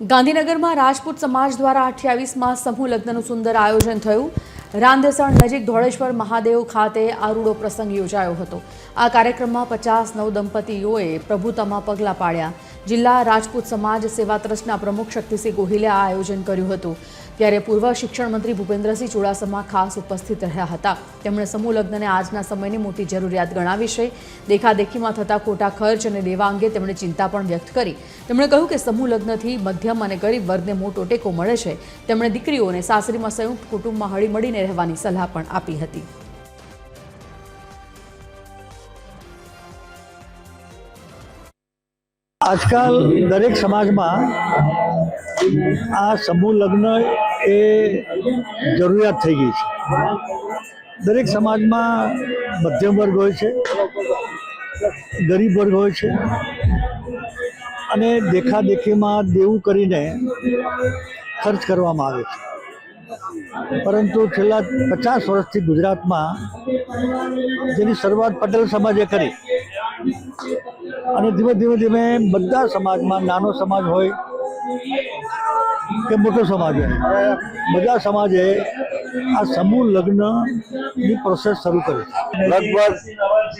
ગાંધીનગરમાં રાજપૂત સમાજ દ્વારા 28માં સમૂહ લગ્નનું સુંદર આયોજન થયું। રાંદેસણ નજીક ધોળેશ્વર મહાદેવ ખાતે આરૂડો પ્રસંગ યોજાયો હતો। આ કાર્યક્રમમાં 50 નવદંપતીઓએ પ્રભુતામાં પગલાં પાડ્યા। જિલ્લા રાજપૂત સમાજ સેવા ટ્રસ્ટના પ્રમુખ શક્તિસિંહ ગોહિલે આ આયોજન કર્યું હતું, ત્યારે પૂર્વ શિક્ષણ મંત્રી ભૂપેન્દ્રસિંહ ચુડાસમા ખાસ ઉપસ્થિત રહ્યા હતા। તેમણે સમૂહ લગ્નને આજના સમયની મોટી જરૂરિયાત ગણાવી છે। દેખાદેખીમાં થતા ખોટા ખર્ચ અને દેવા અંગે તેમણે ચિંતા પણ વ્યક્ત કરી। તેમણે કહ્યું કે સમૂહ લગ્નથી મધ્યમ અને ગરીબ વર્ગને મોટો ટેકો મળે છે। તેમણે દીકરીઓને સાસરીમાં સંયુક્ત કુટુંબમાં હળીમળીને રહેવાની સલાહ પણ આપી હતી। આજકાલ દરેક સમાજમાં આ સમૂહ લગ્ન એ જરૂરિયાત થઈ ગઈ છે। દરેક સમાજમાં મધ્યમ વર્ગ હોય છે, ગરીબ વર્ગ હોય છે અને દેખાદેખીમાં દેવું કરીને ખર્ચ કરવામાં આવે છે। પરંતુ છેલ્લા 50 વર્ષથી ગુજરાતમાં જેની શરૂઆત પટેલ સમાજે કરી અને ધીમે ધીમે બધા સમાજમાં, નાનો સમાજ હોય કે મોટો સમાજ હોય, બધા સમાજે આ સમૂહ લગ્નની પ્રોસેસ શરૂ કરી। લગભગ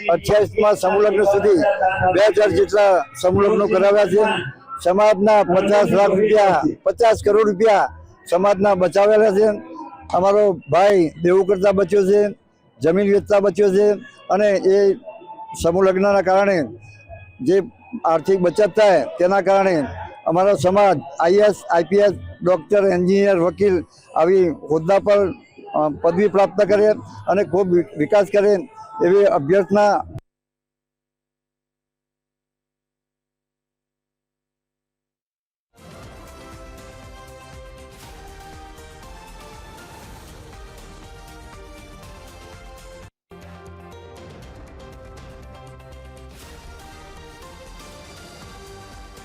28માં સમૂહ લગ્ન સુધી 2000 જેટલા સમૂહ લગ્નો કરાવ્યા છે। સમાજના 50 લાખ રૂપિયા, 50 કરોડ રૂપિયા સમાજના બચાવેલા છે। અમારો ભાઈ દેવું કરતા બચ્યો છે, જમીન વેચતા બચ્યો છે અને એ સમૂહ લગ્નના કારણે જે આર્થિક બચત થાય તેના કારણે અમારો સમાજ આઈએસ, આઈપીએસ, ડૉક્ટર, એન્જિનિયર, વકીલ આવી હોદ્દા પર પદવી પ્રાપ્ત કરે અને ખૂબ વિકાસ કરે એવી અભ્યર્થના